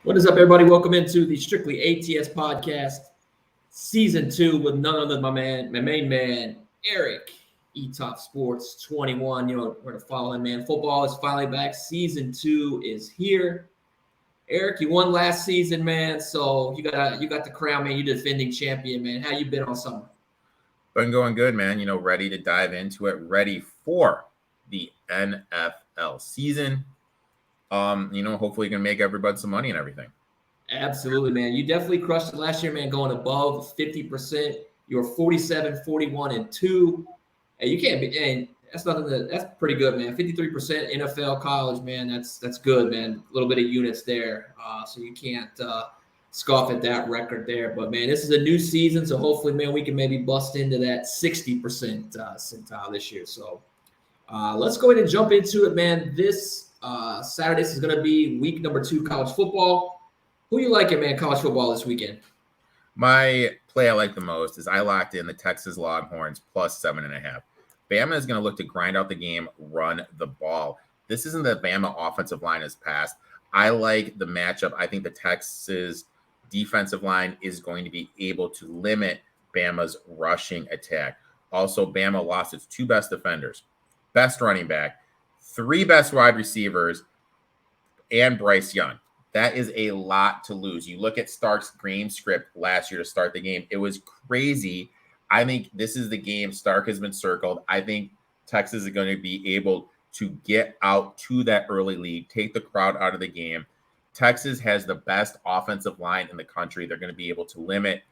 What is up, everybody? Welcome into the Strictly ATS Podcast, Season 2 with none other than my main man, Eric, eTop Sports 21. You know, where to follow him, man. Football is finally back. Season 2 is here. Eric, you won last season, man, so you got the crown, man. You're defending champion, man. How you been all summer? Been going good, man. Ready to dive into it, ready for the NFL season. Hopefully you can make everybody some money and everything. Absolutely, man. You definitely crushed it last year, man, going above 50%. You were 47, 41, and 2. And you can't be, and that's pretty good, man. 53% NFL college, man. That's good, man. A little bit of units there. So you can't scoff at that record there. But man, this is a new season, so hopefully, man, we can maybe bust into that 60% percentile this year. So let's go ahead and jump into it, man. This Saturday is going to be week number 2 college football. Who you liking, man, college football this weekend? My play I like the most is I locked in the Texas Longhorns plus 7.5. Bama is going to look to grind out the game, run the ball. This isn't the Bama offensive line has passed. I like the matchup. I think the Texas defensive line is going to be able to limit Bama's rushing attack. Also, Bama lost its 2 best defenders, best running back, 3 best wide receivers, and Bryce Young. That is a lot to lose. You look at Stark's game script last year to start the game. It was crazy. I think this is the game. Stark has been circled. I think Texas is going to be able to get out to that early lead, take the crowd out of the game. Texas has the best offensive line in the country. They're going to be able to limit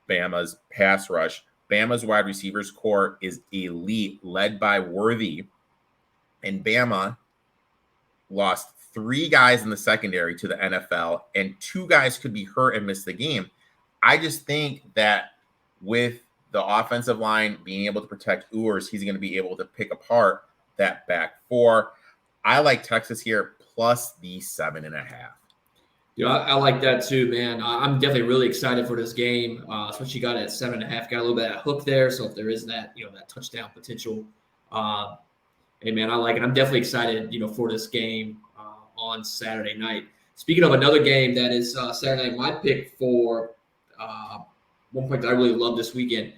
Bama's pass rush. Bama's wide receivers core is elite, led by Worthy. And Bama lost 3 guys in the secondary to the NFL, and 2 guys could be hurt and miss the game. I just think that with the offensive line being able to protect Ewers, he's going to be able to pick apart that back 4. I like Texas here plus the 7.5. Yeah, I like that too, man. I'm definitely really excited for this game, especially got it at 7.5. Got a little bit of hook there, so if there is that, that touchdown potential, hey man, I like it. I'm definitely excited, for this game on Saturday night. Speaking of another game that is Saturday night, my pick for one point that I really love this weekend,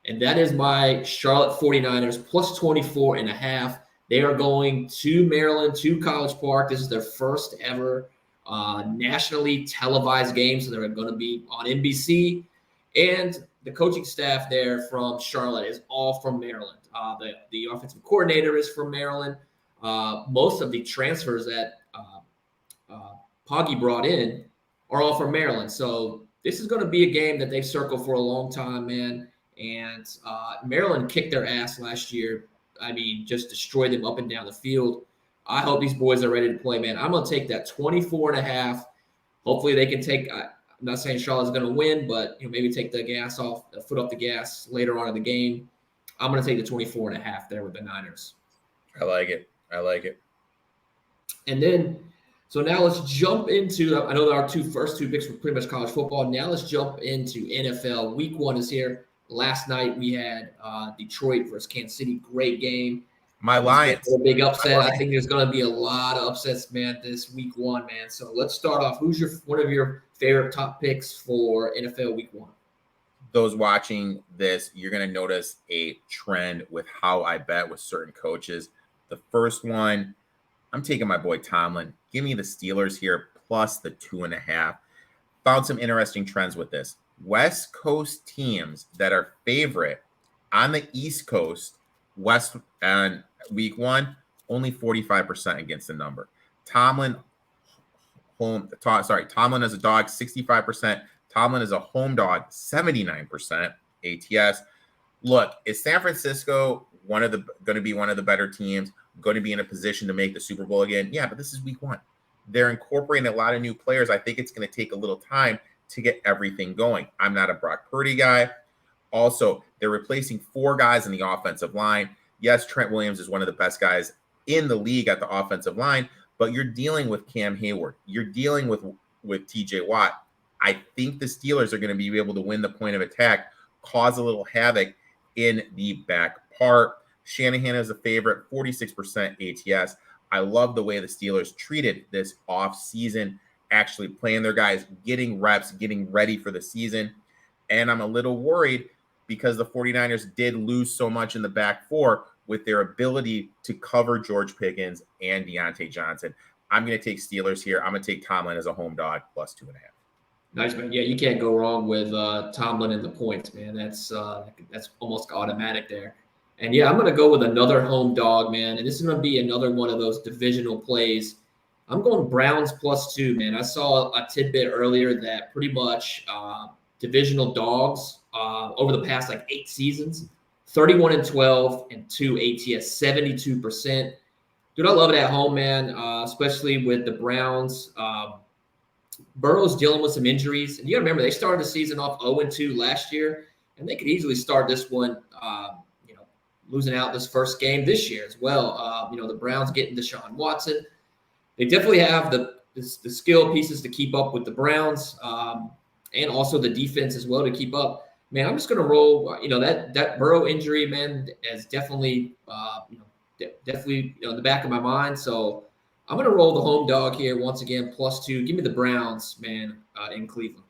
and that is my Charlotte 49ers plus 24.5. They are going to Maryland, to College Park. This is their first ever nationally televised game, so they're going to be on NBC. And the coaching staff there from Charlotte is all from Maryland. The offensive coordinator is from Maryland. Most of the transfers that Poggy brought in are all from Maryland. So this is going to be a game that they've circled for a long time, man. And Maryland kicked their ass last year. I mean, just destroyed them up and down the field. I hope these boys are ready to play, man. I'm going to take that 24.5. Hopefully they can take I'm not saying Charlotte's going to win, but maybe take the foot off the gas later on in the game. I'm going to take the 24.5 there with the Niners. I like it. And then, so now let's jump into, I know our first two picks were pretty much college football. Now let's jump into NFL. Week 1 is here. Last night we had Detroit versus Kansas City. Great game. My Lions. A big upset. I think there's going to be a lot of upsets, man, this week 1, man. So let's start off. Who's one of your favorite top picks for NFL week 1? Those watching this, you're going to notice a trend with how I bet with certain coaches. The first one, I'm taking my boy Tomlin. Give me the Steelers here plus the 2.5. Found some interesting trends with this. West Coast teams that are favorite on the East Coast, West and week 1, only 45% against the number. Tomlin as a dog, 65%. Tomlin is a home dog, 79% ATS. Look, is San Francisco going to be one of the better teams, going to be in a position to make the Super Bowl again? Yeah, but this is week 1. They're incorporating a lot of new players. I think it's going to take a little time to get everything going. I'm not a Brock Purdy guy. Also, they're replacing 4 guys in the offensive line. Yes, Trent Williams is one of the best guys in the league at the offensive line, but you're dealing with Cam Hayward. You're dealing with TJ Watt. I think the Steelers are going to be able to win the point of attack, cause a little havoc in the back part. Shanahan is a favorite, 46% ATS. I love the way the Steelers treated this offseason. actually playing their guys, getting reps, getting ready for the season. And I'm a little worried because the 49ers did lose so much in the back four with their ability to cover George Pickens and Deontay Johnson. I'm going to take Steelers here. I'm going to take Tomlin as a home dog plus 2.5. Nice, man. Yeah, you can't go wrong with Tomlin and the points, man. That's almost automatic there. And yeah, I'm going to go with another home dog, man. And this is going to be another one of those divisional plays. I'm going Browns plus 2, man. I saw a tidbit earlier that pretty much divisional dogs over the past 8 seasons, 31-12 and 2 ATS, 72%. Dude, I love it at home, man, especially with the Browns. Burrow's dealing with some injuries. And you got to remember, they started the season off 0-2 last year, and they could easily start this one, losing out this first game this year as well. The Browns getting Deshaun Watson. They definitely have the skill pieces to keep up with the Browns, and also the defense as well to keep up. Man, I'm just going to roll. That Burrow injury, man, is definitely in the back of my mind. So I'm going to roll the home dog here once again, plus 2. Give me the Browns, man, in Cleveland.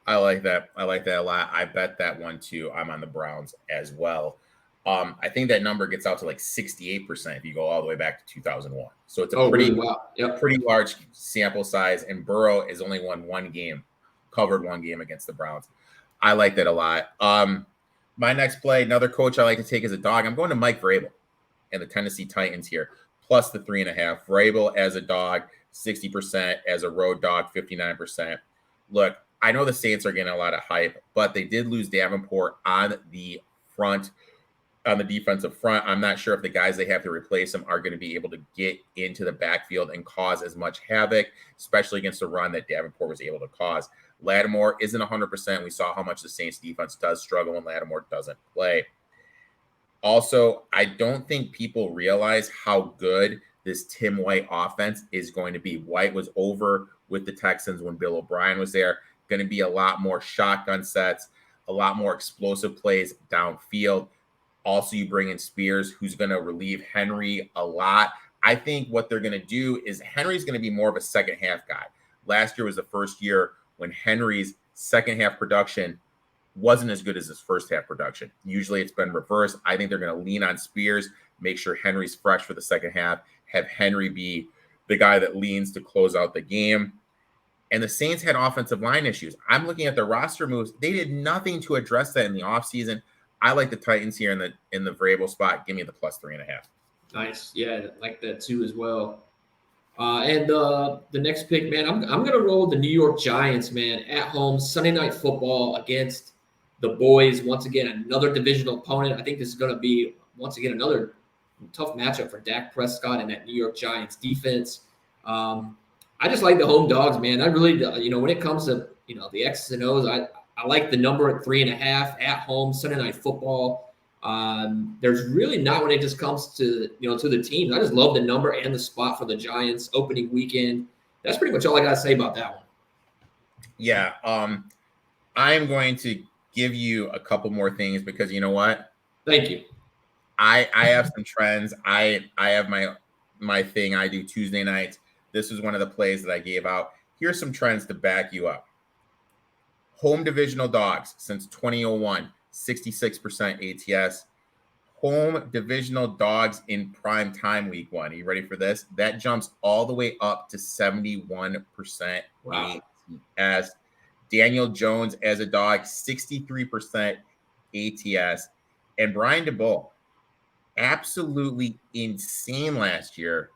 I like that. I like that a lot. I bet that one too. I'm on the Browns as well. I think that number gets out to 68% if you go all the way back to 2001. So it's a pretty large sample size, and Burrow has only won covered one game against the Browns. I like that a lot. My next play, another coach I like to take as a dog. I'm going to Mike Vrabel and the Tennessee Titans here, plus the 3.5. Vrabel as a dog, 60%, as a road dog, 59%. Look, I know the Saints are getting a lot of hype, but they did lose Davenport on the defensive front. I'm not sure if the guys they have to replace him are going to be able to get into the backfield and cause as much havoc, especially against the run that Davenport was able to cause. Lattimore isn't 100%. We saw how much the Saints defense does struggle when Lattimore doesn't play. Also, I don't think people realize how good this Tim White offense is going to be. White was over with the Texans when Bill O'Brien was there. Going to be a lot more shotgun sets, a lot more explosive plays downfield. Also, you bring in Spears, who's going to relieve Henry a lot. I think what they're going to do is Henry's going to be more of a second half guy. Last year was the first year when Henry's second half production wasn't as good as his first half production. Usually it's been reversed. I think they're going to lean on Spears, make sure Henry's fresh for the second half, have Henry be the guy that leans to close out the game. And the Saints had offensive line issues. I'm looking at their roster moves. They did nothing to address that in the offseason. I like the Titans here in the Vrabel spot. Give me the plus 3.5. Nice. Yeah, I like that too as well. And the next pick, man, I'm going to roll the New York Giants, man, at home, Sunday Night Football against the boys. Once again, another divisional opponent. I think this is going to be, once again, another tough matchup for Dak Prescott and that New York Giants defense. I just like the home dogs, man. I really, when it comes to, the X's and O's, I like the number at 3.5 at home, Sunday Night Football. There's really not when it just comes to, to the teams. I just love the number and the spot for the Giants opening weekend. That's pretty much all I got to say about that one. Yeah. I am going to give you a couple more things because you know what? Thank you. I have some trends. I have my thing I do Tuesday nights. This was one of the plays that I gave out. Here's some trends to back you up. Home divisional dogs since 2001, 66% ATS. Home divisional dogs in prime time week 1. Are you ready for this? That jumps all the way up to 71% wow. ATS. Daniel Jones as a dog, 63% ATS. And Brian DeBoer, absolutely insane last year,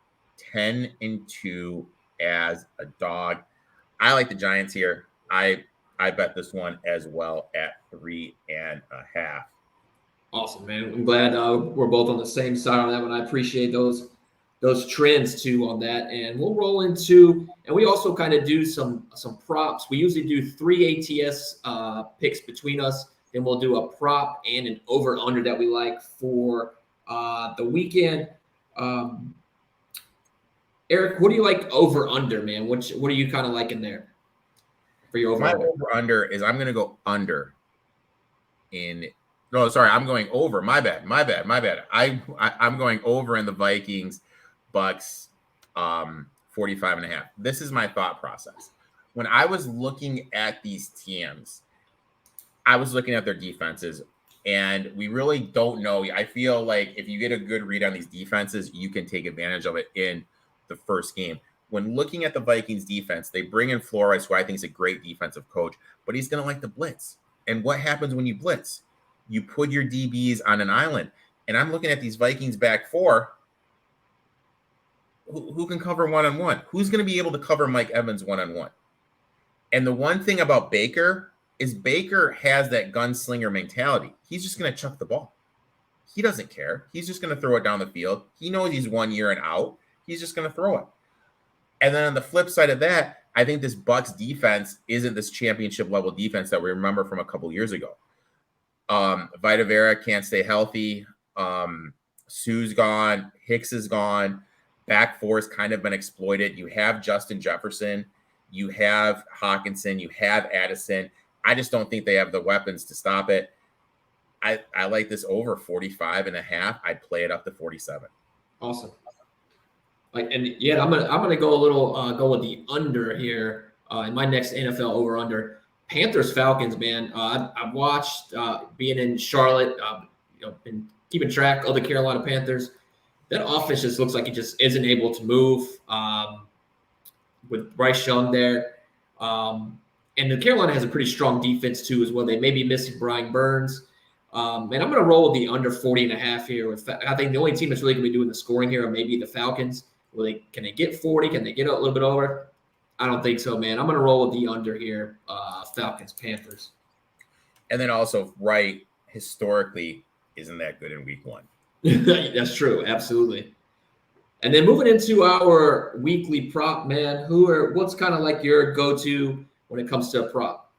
10-2 as a dog. I like the Giants here. I bet this one as well at 3.5. Awesome, man. I'm glad we're both on the same side on that one. I appreciate those trends too on that. And we'll roll into, and we also kind of do some props. We usually do 3 ATS picks between us. Then we'll do a prop and an over under that we like for the weekend. Eric, what do you like over under, man? What are you kind of liking there for your over? My over under is I'm going to go under in. No, sorry, I'm going over. My bad. I'm going over in the Vikings Bucks 45.5. This is my thought process. When I was looking at these teams, I was looking at their defenses, and we really don't know. I feel like if you get a good read on these defenses, you can take advantage of it in the first game. When looking at the Vikings defense, they bring in Flores, who I think is a great defensive coach, but he's going to like to blitz. And what happens when you blitz? You put your DBs on an island. And I'm looking at these Vikings back four. Who can cover one-on-one? Who's going to be able to cover Mike Evans one-on-one? And the one thing about Baker is Baker has that gunslinger mentality. He's just going to chuck the ball. He doesn't care. He's just going to throw it down the field. He knows he's 1 year and out. He's just going to throw it. And then on the flip side of that, I think this Bucs defense isn't this championship level defense that we remember from a couple years ago. Vita Vea can't stay healthy. Sue's gone. Hicks is gone. Back four has kind of been exploited. You have Justin Jefferson. You have Hawkinson. You have Addison. I just don't think they have the weapons to stop it. I like this over 45.5. I'd play it up to 47. Awesome. I'm gonna go a little go with the under here in my next NFL over under. Panthers Falcons, man. I've watched being in Charlotte, been keeping track of the Carolina Panthers. That offense just looks like it just isn't able to move with Bryce Young there. And the Carolina has a pretty strong defense too as well. They may be missing Brian Burns. And I'm going to roll with the under 40.5 here. I think the only team that's really going to be doing the scoring here are maybe the Falcons. Can they get 40? Can they get a little bit over? I don't think so, man. I'm going to roll with the under here, Falcons, Panthers. And then also, Wright historically isn't that good in week one. That's true. Absolutely. And then moving into our weekly prop, man, what's kind of like your go-to when it comes to a prop?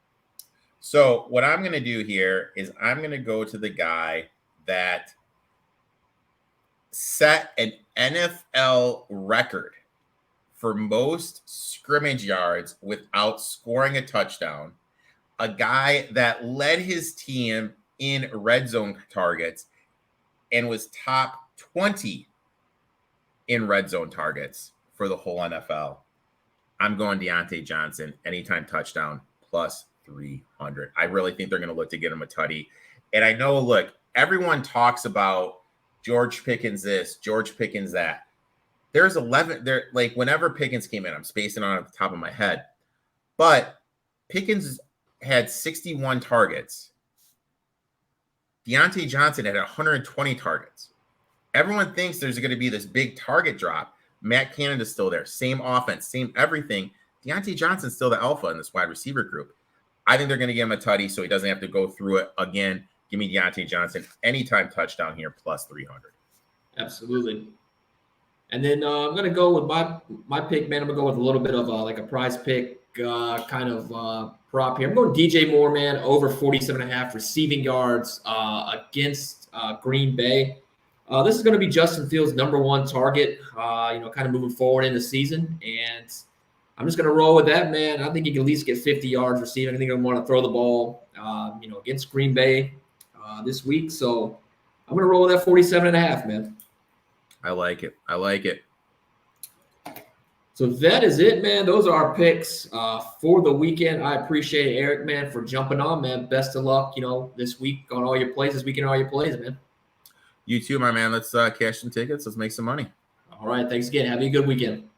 So what I'm going to do here is I'm going to go to the guy that set an NFL record for most scrimmage yards without scoring a touchdown, a guy that led his team in red zone targets and was top 20 in red zone targets for the whole NFL. I'm going Deontay Johnson, anytime touchdown, plus 300. I really think they're going to look to get him a tutty. And I know, look, everyone talks about George Pickens this, George Pickens that. There's 11 there. Like whenever Pickens came in, I'm spacing on at the top of my head, but Pickens had 61 targets. Deontay Johnson had 120 targets. Everyone thinks there's going to be this big target drop. Matt Canada's still there. Same offense, same everything. Deontay Johnson's still the alpha in this wide receiver group. I think they're going to give him a tutty so he doesn't have to go through it again. Give me Deontay Johnson anytime touchdown here, plus 300. Absolutely. And then I'm going to go with my pick, man. I'm going to go with a little bit of like a prize pick kind of prop here. I'm going DJ Moore, man, over 47.5 receiving yards against Green Bay. This is going to be Justin Fields' number one target, kind of moving forward in the season. And I'm just going to roll with that, man. I think he can at least get 50 yards receiving. I think I want to throw the ball, against Green Bay this week. So I'm going to roll with that 47.5, man. I like it. So that is it, man. Those are our picks for the weekend. I appreciate Eric, man, for jumping on, man. Best of luck, this week on all your plays, this weekend on all your plays, man. You too, my man. Let's cash some tickets. Let's make some money. All right. Thanks again. Have a good weekend.